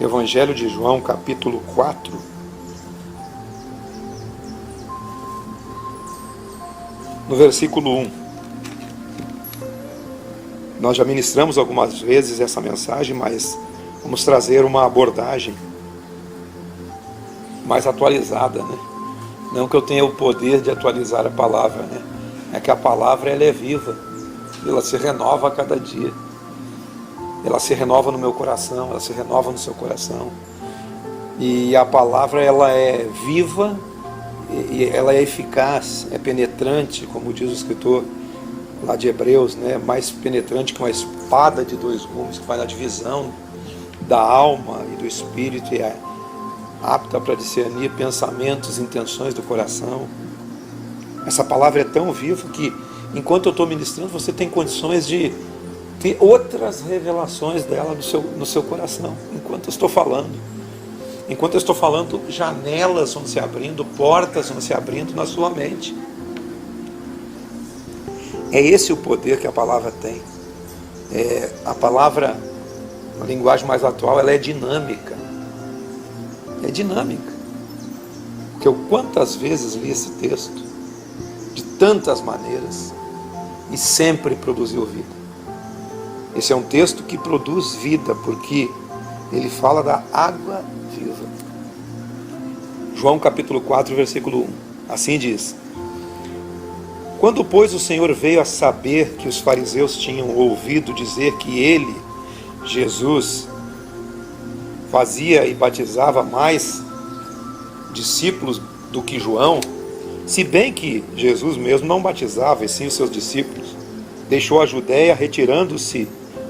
Evangelho de João, capítulo 4. No versículo 1. Nós já ministramos algumas vezes essa mensagem, mas vamos trazer uma abordagem mais atualizada, né? Não que eu tenha o poder de atualizar a palavra, né? É que a palavra ela é viva, ela se renova a cada dia. Ela se renova no meu coração, ela se renova no seu coração. E a palavra ela é viva, e ela é eficaz, é penetrante, como diz o escritor lá de Hebreus, né? Mais penetrante que uma espada de dois gumes, que vai na divisão da alma e do espírito, e é apta para discernir pensamentos, intenções do coração. Essa palavra é tão viva que, enquanto eu estou ministrando, você tem condições de ter outras revelações dela no seu coração, enquanto eu estou falando. Enquanto eu estou falando, janelas vão se abrindo, portas vão se abrindo na sua mente. É esse o poder que a palavra tem. A palavra, na linguagem mais atual, ela é dinâmica. É dinâmica. Porque eu quantas vezes li esse texto, de tantas maneiras, e sempre produziu vida. Esse é um texto que produz vida, porque ele fala da água viva. João capítulo 4, versículo 1. Assim diz: Quando, pois, o Senhor veio a saber que os fariseus tinham ouvido dizer que ele, Jesus, fazia e batizava mais discípulos do que João, se bem que Jesus mesmo não batizava, e sim os seus discípulos, deixou a Judéia, retirando-se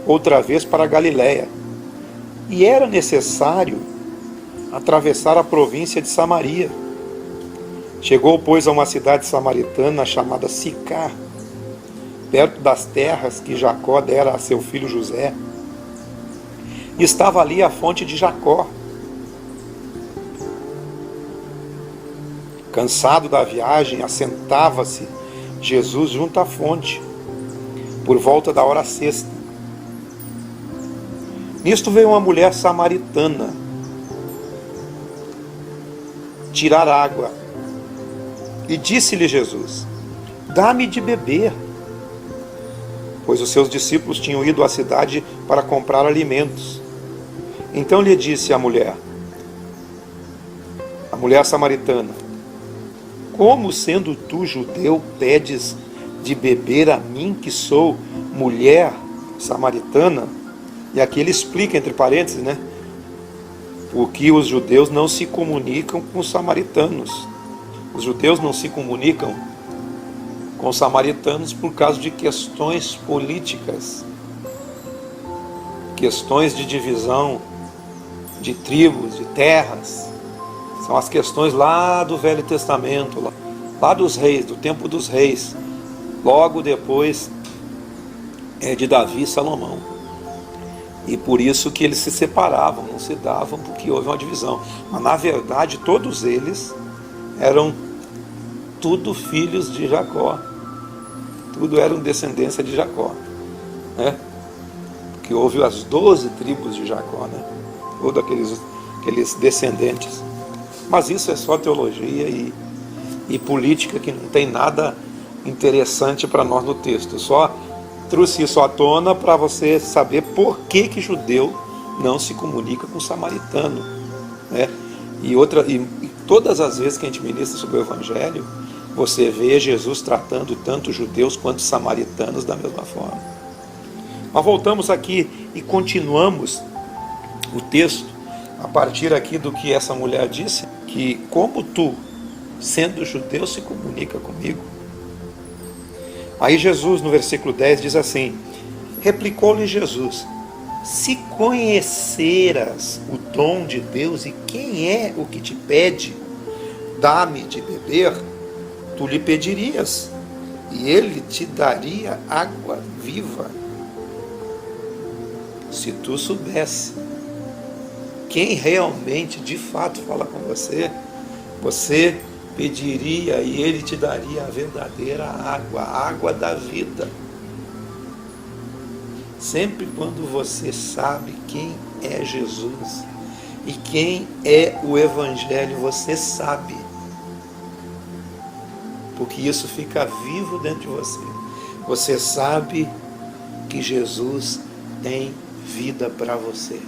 outra vez para a Galiléia. E era necessário atravessar a província de Samaria. Chegou, pois, a uma cidade samaritana chamada Sicar, perto das terras que Jacó dera a seu filho José. E estava ali a fonte de Jacó. Cansado da viagem, assentava-se Jesus junto à fonte, por volta da hora sexta. Nisto veio uma mulher samaritana tirar água. E disse-lhe Jesus: Dá-me de beber. Pois os seus discípulos tinham ido à cidade para comprar alimentos. Então lhe disse a mulher samaritana: Como, sendo tu judeu, pedes de beber a mim, que sou mulher samaritana? E aqui ele explica, entre parênteses, né? Porque os judeus não se comunicam com os samaritanos. Os judeus não se comunicam com os samaritanos por causa de questões políticas, questões de divisão de tribos, de terras. São as questões lá do Velho Testamento, lá dos reis, do tempo dos reis, logo depois de Davi e Salomão. E por isso que eles se separavam, não se davam, porque houve uma divisão. Mas na verdade todos eles eram tudo filhos de Jacó. Tudo eram descendência de Jacó, né? Porque houve as 12 tribos de Jacó, né? Todos aqueles descendentes. Mas isso é só teologia e política, que não tem nada interessante para nós no texto. Só trouxe isso à tona para você saber por que judeu não se comunica com samaritano, né? E todas as vezes que a gente ministra sobre o Evangelho, você vê Jesus tratando tanto judeus quanto samaritanos da mesma forma. Mas voltamos aqui e continuamos o texto a partir aqui do que essa mulher disse, que como tu, sendo judeu, se comunica comigo. Aí Jesus, no versículo 10, diz assim: Replicou-lhe Jesus: Se conheceras o dom de Deus e quem é o que te pede, dá-me de beber, tu lhe pedirias, e ele te daria água viva. Se tu soubesse quem realmente, de fato, fala com você, você pediria e ele te daria a verdadeira água, a água da vida. Sempre quando você sabe quem é Jesus, E quem é o Evangelho você sabe, porque isso fica vivo dentro de você. Você sabe que Jesus tem vida para você,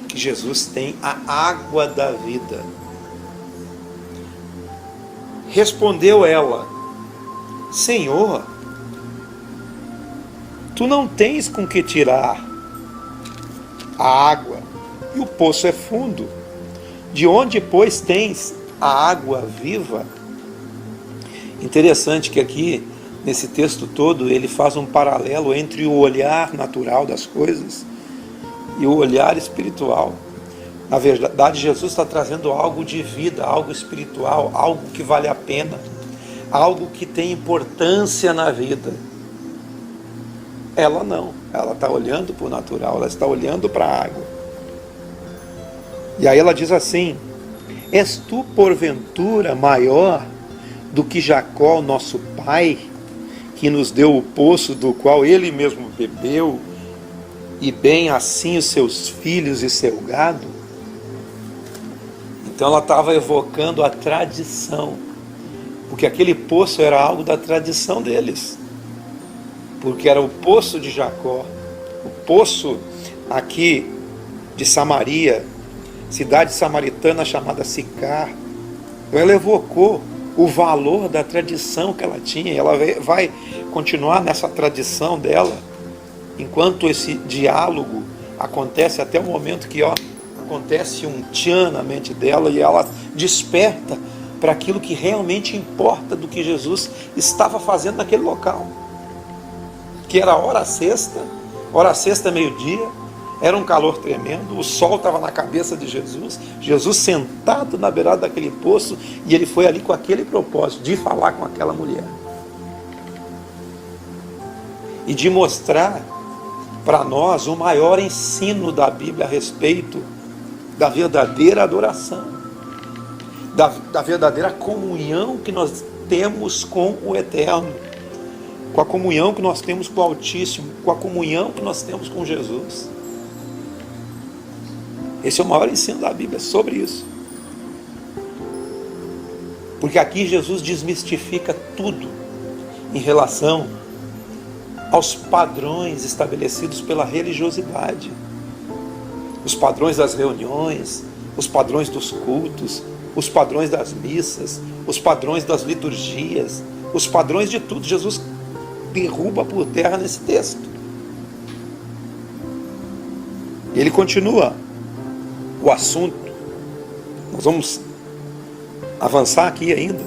que Jesus tem a água da vida. Respondeu ela: Senhor, tu não tens com que tirar a água, e o poço é fundo. De onde, pois, tens a água viva? Interessante que aqui, nesse texto todo, ele faz um paralelo entre o olhar natural das coisas e o olhar espiritual. Na verdade, Jesus está trazendo algo de vida, algo espiritual, algo que vale a pena, algo que tem importância na vida. Ela não, ela está olhando para o natural, ela está olhando para a água. E aí ela diz assim: és tu porventura maior do que Jacó, nosso pai, que nos deu o poço do qual ele mesmo bebeu, e bem assim os seus filhos e seu gado? Então ela estava evocando a tradição, porque aquele poço era algo da tradição deles, porque era o poço de Jacó, o poço aqui de Samaria, cidade samaritana chamada Sicar. Então ela evocou o valor da tradição que ela tinha, e ela vai continuar nessa tradição dela, enquanto esse diálogo acontece, até o momento que acontece um tchan na mente dela, e ela desperta para aquilo que realmente importa do que Jesus estava fazendo naquele local, que era hora sexta, meio-dia, era um calor tremendo, o sol estava na cabeça de Jesus, Jesus sentado na beirada daquele poço, e ele foi ali com aquele propósito de falar com aquela mulher e de mostrar para nós o maior ensino da Bíblia a respeito da verdadeira adoração, da verdadeira comunhão que nós temos com o Eterno, com a comunhão que nós temos com o Altíssimo, com a comunhão que nós temos com Jesus. Esse é o maior ensino da Bíblia sobre isso. Porque aqui Jesus desmistifica tudo em relação aos padrões estabelecidos pela religiosidade. Os padrões das reuniões, os padrões dos cultos, os padrões das missas, os padrões das liturgias, os padrões de tudo. Jesus derruba por terra nesse texto. Ele continua o assunto. Nós vamos avançar aqui ainda.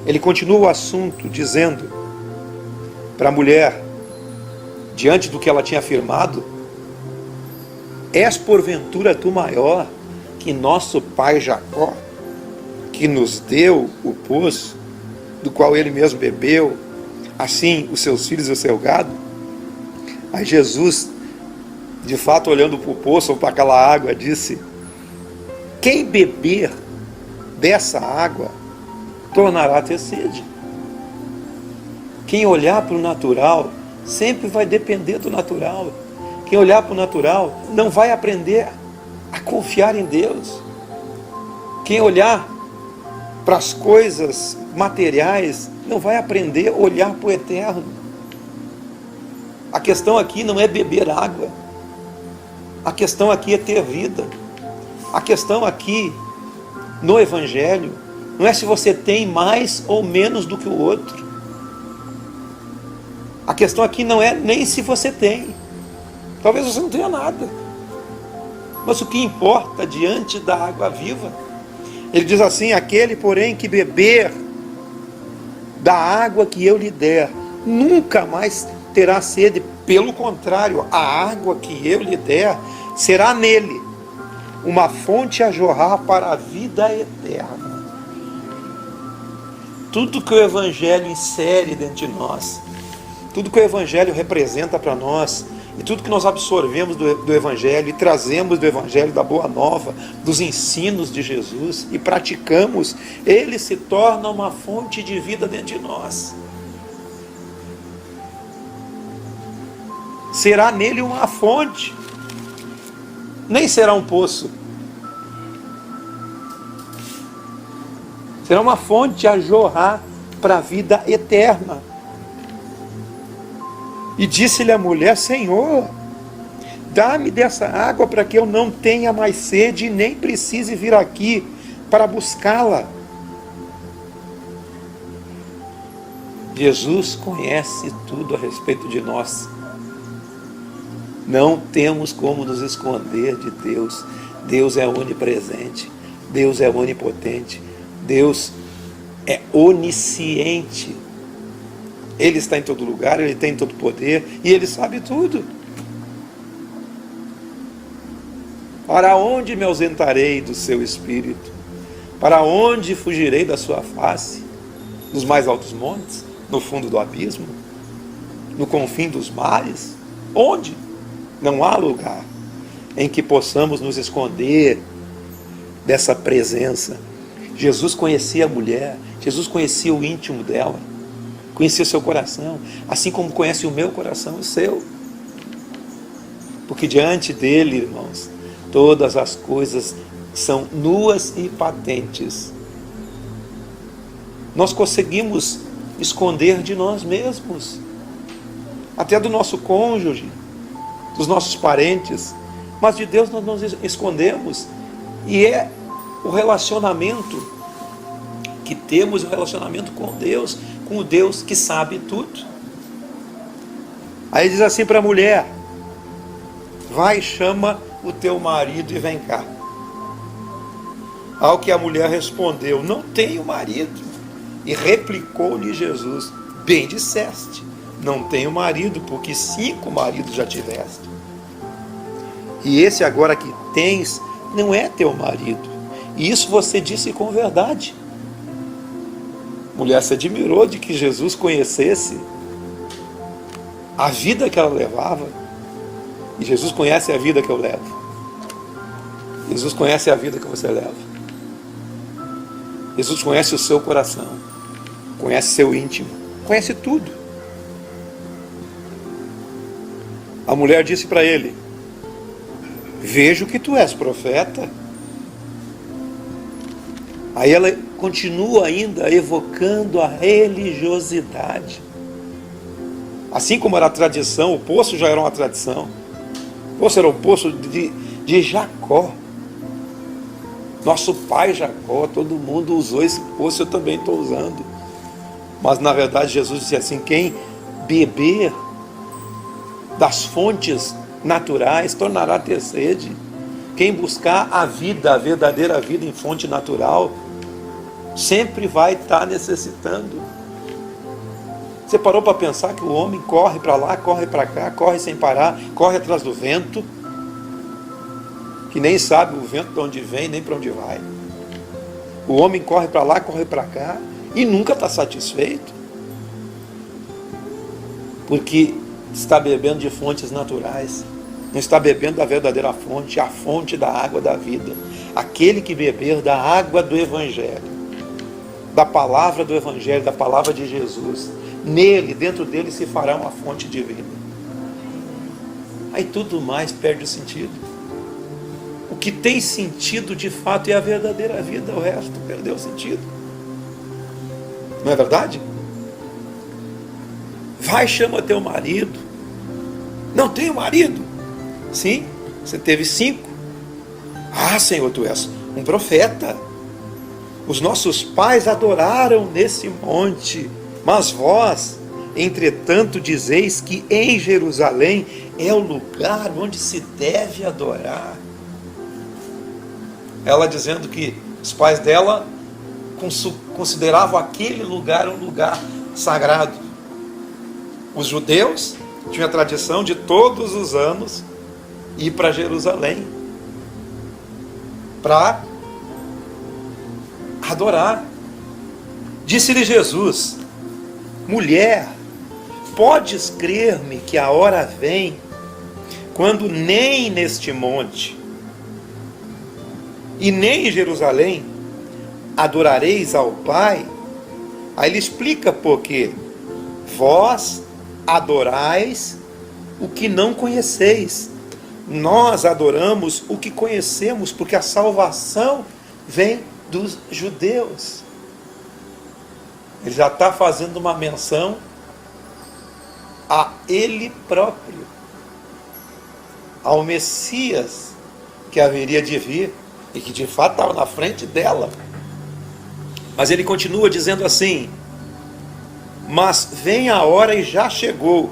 Ele continua o assunto dizendo para a mulher, diante do que ela tinha afirmado: és porventura tu maior que nosso pai Jacó, que nos deu o poço, do qual ele mesmo bebeu, assim os seus filhos e o seu gado? Aí Jesus, de fato olhando para o poço ou para aquela água, disse: quem beber dessa água tornará a ter sede. Quem olhar para o natural sempre vai depender do natural. Quem olhar para o natural não vai aprender a confiar em Deus. Quem olhar para as coisas materiais não vai aprender a olhar para o Eterno. A questão aqui não é beber água. A questão aqui é ter vida. A questão aqui no Evangelho não é se você tem mais ou menos do que o outro. A questão aqui não é nem se você tem. Talvez você não tenha nada. Mas o que importa diante da água viva? Ele diz assim: aquele, porém, que beber da água que eu lhe der, nunca mais terá sede. Pelo contrário, a água que eu lhe der será nele uma fonte a jorrar para a vida eterna. Tudo que o Evangelho insere dentro de nós, tudo que o Evangelho representa para nós, e tudo que nós absorvemos do Evangelho e trazemos do Evangelho, da Boa Nova, dos ensinos de Jesus e praticamos, ele se torna uma fonte de vida dentro de nós. Será nele uma fonte, nem será um poço, Será uma fonte a jorrar para a vida eterna. E disse-lhe a mulher: Senhor, dá-me dessa água para que eu não tenha mais sede e nem precise vir aqui para buscá-la. Jesus conhece tudo a respeito de nós. Não temos como nos esconder de Deus. Deus é onipresente. Deus é onipotente. Deus é onisciente. Ele está em todo lugar, Ele tem todo poder e Ele sabe tudo. Para onde me ausentarei do seu Espírito? Para onde fugirei da sua face? Nos mais altos montes? No fundo do abismo? No confim dos mares? Onde? Não há lugar em que possamos nos esconder dessa presença. Jesus conhecia a mulher, Jesus conhecia o íntimo dela, conhecia o seu coração, assim como conhece o meu coração e o seu. Porque diante dele, irmãos, todas as coisas são nuas e patentes. Nós conseguimos esconder de nós mesmos, até do nosso cônjuge, dos nossos parentes, mas de Deus nós nos escondemos. E é o relacionamento que temos, o relacionamento com Deus, com o Deus que sabe tudo. Aí diz assim para a mulher: vai, chama o teu marido e vem cá. Ao que a mulher respondeu: não tenho marido. E replicou-lhe Jesus: bem disseste, não tenho marido, porque 5 maridos já tiveste. E esse agora que tens não é teu marido. E isso você disse com verdade. A mulher se admirou de que Jesus conhecesse a vida que ela levava. E Jesus conhece a vida que eu levo. Jesus conhece a vida que você leva. Jesus conhece o seu coração, conhece seu íntimo, conhece tudo. A mulher disse para ele: vejo que tu és profeta. Aí ela continua ainda evocando a religiosidade. Assim como era a tradição, o poço já era uma tradição. O poço era o poço de Jacó. Nosso pai Jacó, todo mundo usou esse poço, eu também estou usando. Mas na verdade Jesus disse assim: quem beber das fontes naturais tornará a ter sede. Quem buscar a vida, a verdadeira vida em fonte natural, sempre vai estar necessitando. Você parou para pensar que o homem corre para lá, corre para cá, corre sem parar, corre atrás do vento, que nem sabe o vento de onde vem, nem para onde vai. O homem corre para lá, corre para cá, e nunca está satisfeito, porque está bebendo de fontes naturais, não está bebendo da verdadeira fonte, a fonte da água da vida. Aquele que beber da água do Evangelho, da palavra do Evangelho, da palavra de Jesus, nele, dentro dele se fará uma fonte de vida. Aí tudo mais perde o sentido. O que tem sentido de fato é a verdadeira vida, o resto perdeu o sentido. Não é verdade? Vai, chama teu marido. Não tenho marido? Sim, você teve 5. Ah, Senhor, tu és um profeta. Os nossos pais adoraram nesse monte, mas vós, entretanto, dizeis que em Jerusalém é o lugar onde se deve adorar. Ela dizendo que os pais dela consideravam aquele lugar um lugar sagrado. Os judeus tinham a tradição de todos os anos ir para Jerusalém para adorar. Disse-lhe Jesus: mulher, podes crer-me que a hora vem quando nem neste monte e nem em Jerusalém adorareis ao Pai? Aí ele explica por quê. Vós adorais o que não conheceis. Nós adoramos o que conhecemos, porque a salvação vem dos judeus. Ele já está fazendo uma menção a Ele próprio, ao Messias que haveria de vir e que de fato estava na frente dela. Mas ele continua dizendo assim: mas vem a hora e já chegou.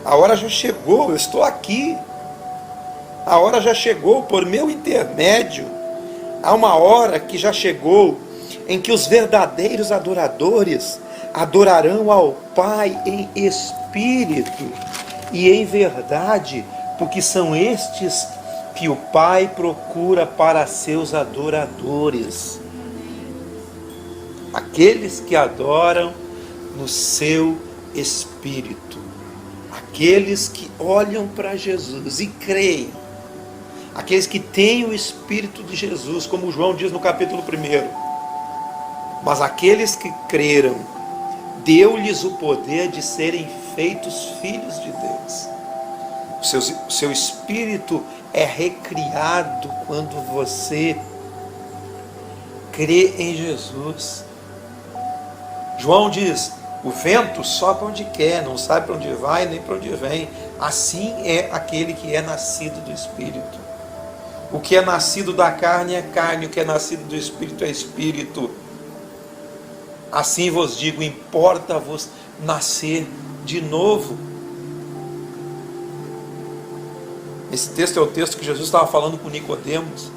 A hora já chegou, eu estou aqui. A hora já chegou por meu intermédio. Há uma hora que já chegou em que os verdadeiros adoradores adorarão ao Pai em espírito e em verdade, porque são estes que o Pai procura para seus adoradores. Aqueles que adoram no seu espírito. Aqueles que olham para Jesus e creem. Aqueles que têm o Espírito de Jesus, como João diz no capítulo 1. Mas aqueles que creram, deu-lhes o poder de serem feitos filhos de Deus. O seu espírito é recriado quando você crê em Jesus. João diz: o vento sopra onde quer, não sabe para onde vai nem para onde vem. Assim é aquele que é nascido do Espírito. O que é nascido da carne é carne, o que é nascido do Espírito é Espírito. Assim vos digo, importa-vos nascer de novo. Esse texto é o texto que Jesus estava falando com Nicodemos.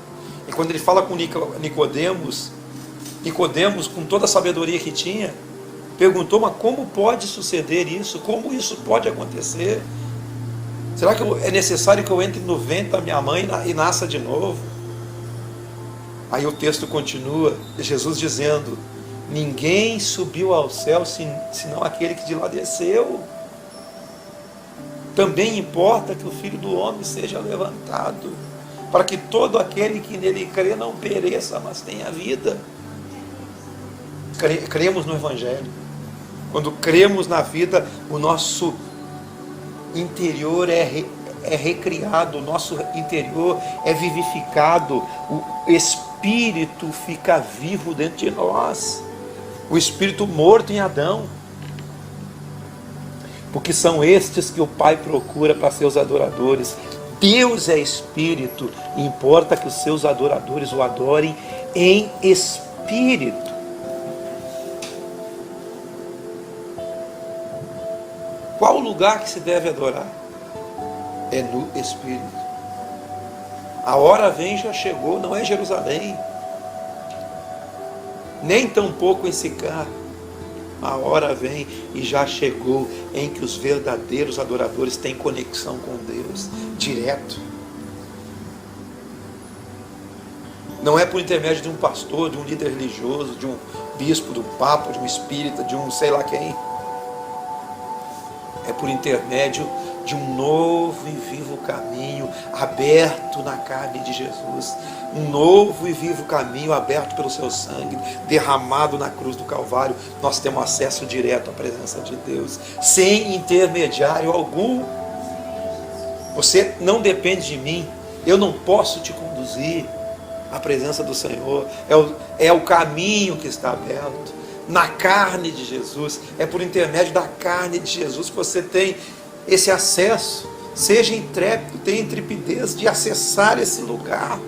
E quando ele fala com Nicodemos, com toda a sabedoria que tinha, perguntou: mas como pode suceder isso? Como isso pode acontecer? Será que é necessário que eu entre no ventre da minha mãe e nasça de novo? Aí o texto continua, Jesus dizendo: ninguém subiu ao céu senão aquele que de lá desceu. Também importa que o Filho do Homem seja levantado, para que todo aquele que nele crê não pereça, mas tenha vida. Cremos no Evangelho. Quando cremos na vida, o nosso interior é recriado, o nosso interior é vivificado, o Espírito fica vivo dentro de nós, o Espírito morto em Adão, porque são estes que o Pai procura para seus adoradores. Deus é Espírito, e importa que os seus adoradores o adorem em Espírito. Qual o lugar que se deve adorar? É no Espírito. A hora vem, já chegou, não é Jerusalém, nem tampouco em Sicar. A hora vem e já chegou em que os verdadeiros adoradores têm conexão com Deus, direto. Não é por intermédio de um pastor, de um líder religioso, de um bispo, de um papa, de um espírita, de um sei lá quem. É por intermédio de um novo e vivo caminho aberto na carne de Jesus. Um novo e vivo caminho aberto pelo seu sangue, derramado na cruz do Calvário. Nós temos acesso direto à presença de Deus, sem intermediário algum. Você não depende de mim, eu não posso te conduzir à presença do Senhor. É o caminho que está aberto na carne de Jesus. É por intermédio da carne de Jesus que você tem esse acesso. Seja intrépido, tenha intrepidez de acessar esse lugar,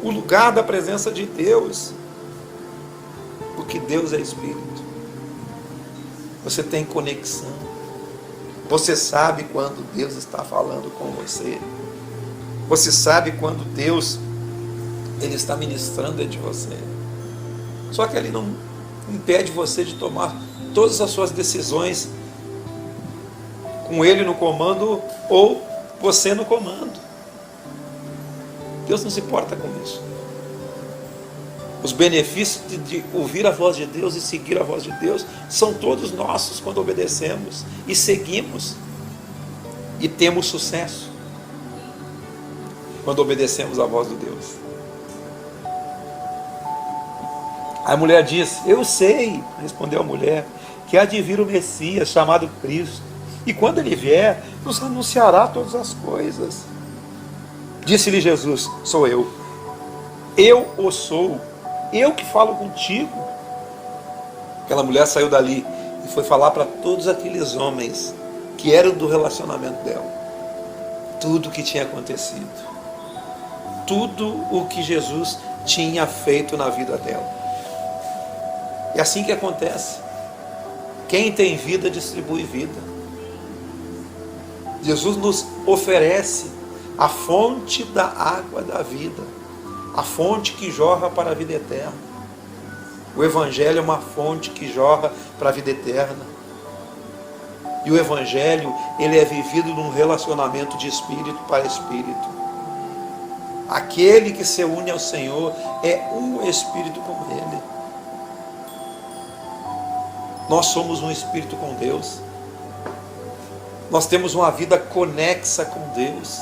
o lugar da presença de Deus, porque Deus é Espírito. Você tem conexão, você sabe quando Deus está falando com você, você sabe quando Deus Ele está ministrando dentro de você. Só que Ele não impede você de tomar todas as suas decisões com Ele no comando ou você no comando. Deus não se importa com isso. Os benefícios de ouvir a voz de Deus e seguir a voz de Deus são todos nossos quando obedecemos e seguimos e temos sucesso quando obedecemos a voz de Deus. A mulher diz: eu sei, respondeu a mulher, que há de vir o Messias, chamado Cristo, e quando ele vier, nos anunciará todas as coisas. Disse-lhe Jesus: sou eu o sou, eu que falo contigo. Aquela mulher saiu dali e foi falar para todos aqueles homens que eram do relacionamento dela tudo o que tinha acontecido, tudo o que Jesus tinha feito na vida dela. É assim que acontece. Quem tem vida distribui vida. Jesus nos oferece a fonte da água da vida, a fonte que jorra para a vida eterna. O Evangelho é uma fonte que jorra para a vida eterna. E o Evangelho, ele é vivido num relacionamento de espírito para espírito. Aquele que se une ao Senhor é um espírito com Ele. Nós somos um espírito com Deus. Nós temos uma vida conexa com Deus.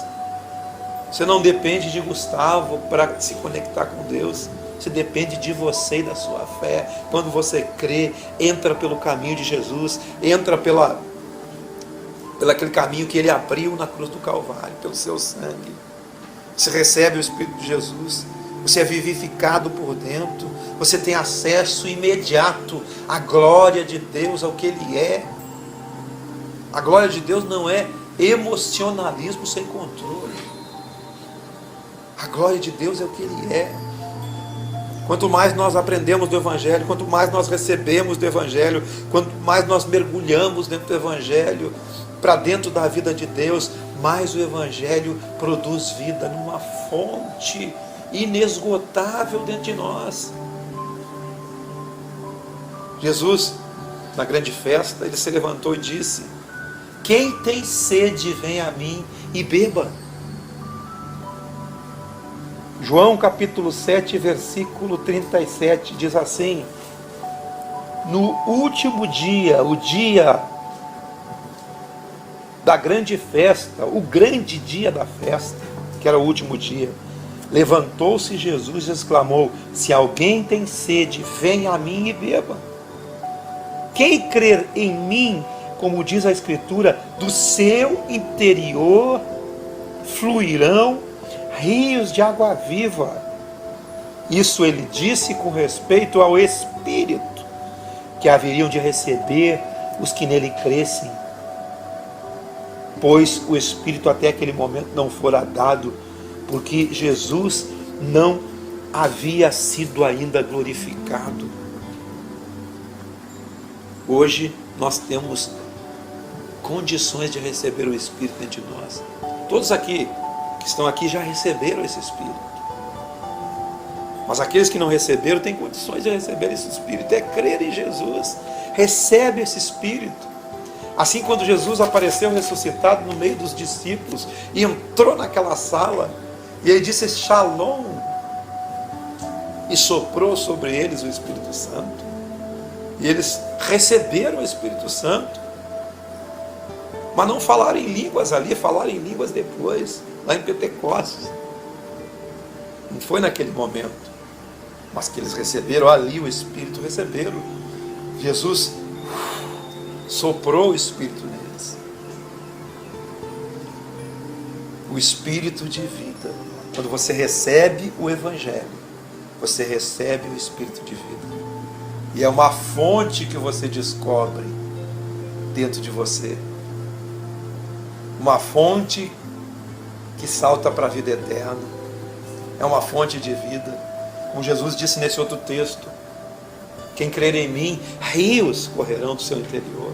Você não depende de Gustavo para se conectar com Deus. Você depende de você e da sua fé. Quando você crê, entra pelo caminho de Jesus, entra pelo aquele caminho que Ele abriu na cruz do Calvário, pelo seu sangue. Você recebe o Espírito de Jesus, você é vivificado por dentro, você tem acesso imediato à glória de Deus, ao que Ele é. A glória de Deus não é emocionalismo sem controle. A glória de Deus é o que Ele é. Quanto mais nós aprendemos do Evangelho, quanto mais nós recebemos do Evangelho, quanto mais nós mergulhamos dentro do Evangelho, para dentro da vida de Deus, mais o Evangelho produz vida numa fonte inesgotável dentro de nós. Jesus, na grande festa, Ele se levantou e disse: quem tem sede, vem a mim e beba. João capítulo 7, versículo 37, diz assim: no último dia, o dia da grande festa, o grande dia da festa, que era o último dia, levantou-se Jesus e exclamou: se alguém tem sede, venha a mim e beba. Quem crer em mim, como diz a Escritura, do seu interior fluirão rios de água viva. Isso Ele disse com respeito ao Espírito que haveriam de receber os que nele crescem, pois o Espírito até aquele momento não fora dado, porque Jesus não havia sido ainda glorificado. Hoje nós temos condições de receber o Espírito dentro de nós. Todos aqui que estão aqui já receberam esse Espírito. Mas aqueles que não receberam têm condições de receber esse Espírito. É crer em Jesus. Recebe esse Espírito. Assim, quando Jesus apareceu ressuscitado no meio dos discípulos e entrou naquela sala, e Ele disse Shalom, e soprou sobre eles o Espírito Santo, e eles receberam o Espírito Santo, mas não falaram em línguas ali, falaram em línguas depois, lá em Pentecostes. Não foi naquele momento, mas que eles receberam ali o Espírito, receberam. Jesus soprou o Espírito neles. O Espírito de vida. Quando você recebe o Evangelho, você recebe o Espírito de vida. E é uma fonte que você descobre dentro de você. Uma fonte que salta para a vida eterna. É uma fonte de vida. Como Jesus disse nesse outro texto: quem crer em mim, rios correrão do seu interior.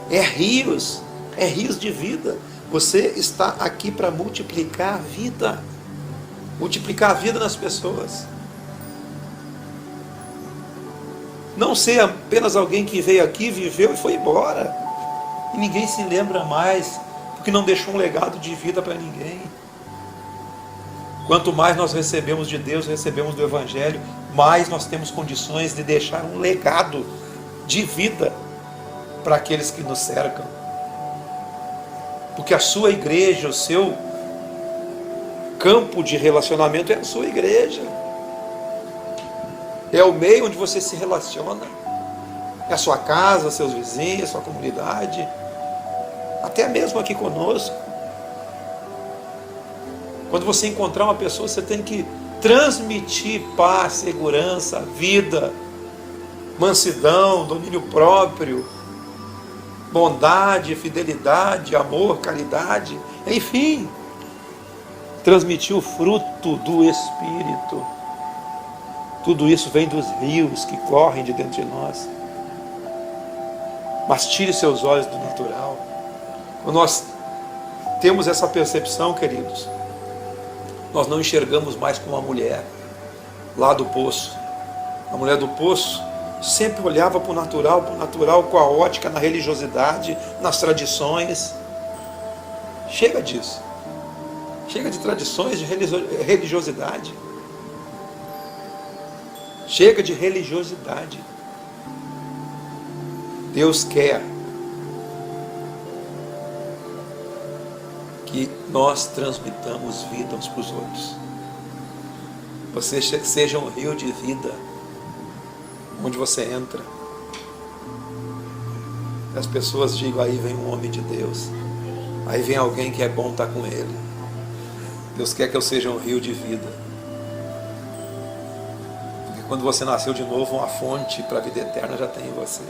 É rios de vida. Você está aqui para multiplicar a vida. Multiplicar a vida nas pessoas. Não ser apenas alguém que veio aqui, viveu e foi embora. E ninguém se lembra mais, porque não deixou um legado de vida para ninguém. Quanto mais nós recebemos de Deus, recebemos do Evangelho, mais nós temos condições de deixar um legado de vida para aqueles que nos cercam. Porque a sua igreja, o seu campo de relacionamento é a sua igreja. É o meio onde você se relaciona. É a sua casa, seus vizinhos, a sua comunidade. Até mesmo aqui conosco. Quando você encontrar uma pessoa, você tem que transmitir paz, segurança, vida. mansidão, domínio próprio, bondade, fidelidade, amor, caridade, enfim, transmitir o fruto do Espírito. Tudo isso vem dos rios que correm de dentro de nós. Mas tire seus olhos do natural. Quando nós temos essa percepção, queridos, nós não enxergamos mais como a mulher lá do poço. A mulher do poço sempre olhava para o natural, com a ótica, na religiosidade, nas tradições. Chega disso. Chega de tradições, de religiosidade. Chega de religiosidade. Deus quer que nós transmitamos vida uns para os outros. Você seja um rio de vida, onde você entra. As pessoas digam, aí vem um homem de Deus, aí vem alguém que é bom estar com ele. Deus quer que eu seja um rio de vida. Porque quando você nasceu de novo, uma fonte para a vida eterna já tem em você.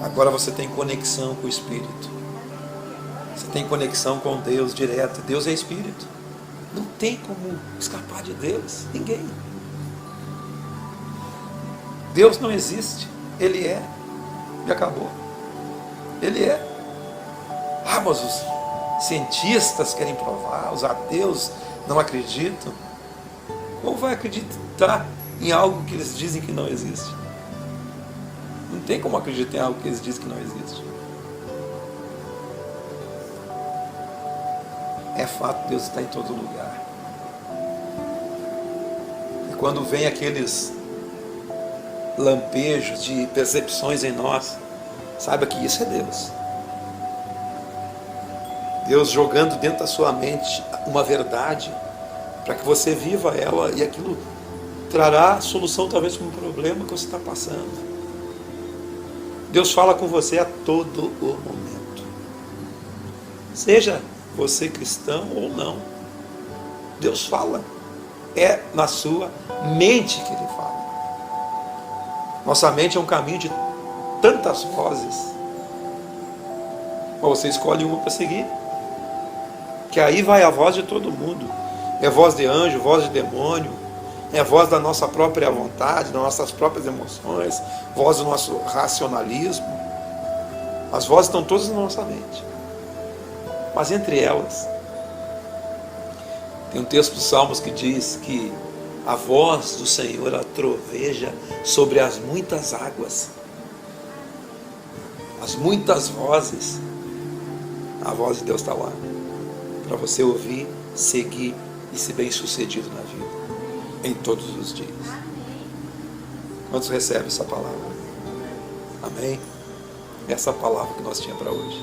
Agora você tem conexão com o Espírito. Você tem conexão com Deus direto. Deus é Espírito. Não tem como escapar de Deus. Ninguém. Deus não existe. Ele é. E acabou. Ele é. Ah, mas os cientistas querem provar. Os ateus não acreditam. Como vai acreditar em algo que eles dizem que não existe? Não tem como acreditar em algo que eles dizem que não existe. É fato, Deus está em todo lugar. E quando vem aqueles lampejos de percepções em nós, saiba que isso é Deus. Deus jogando dentro da sua mente uma verdade, para que você viva ela, e aquilo trará solução talvez para um problema que você está passando. Deus fala com você a todo o momento. Seja você cristão ou não. Deus fala. É na sua mente que Ele fala. Nossa mente é um caminho de tantas vozes. Mas você escolhe uma para seguir. Que aí vai a voz de todo mundo. É voz de anjo, voz de demônio. É voz da nossa própria vontade, das nossas próprias emoções, voz do nosso racionalismo. As vozes estão todas na nossa mente. Mas entre elas, tem um texto dos Salmos que diz que a voz do Senhor ela troveja sobre as muitas águas. As muitas vozes. A voz de Deus está lá. Para você ouvir, seguir e ser bem-sucedido na vida. Em todos os dias. Quantos recebem essa palavra? Amém? Essa palavra que nós tínhamos para hoje.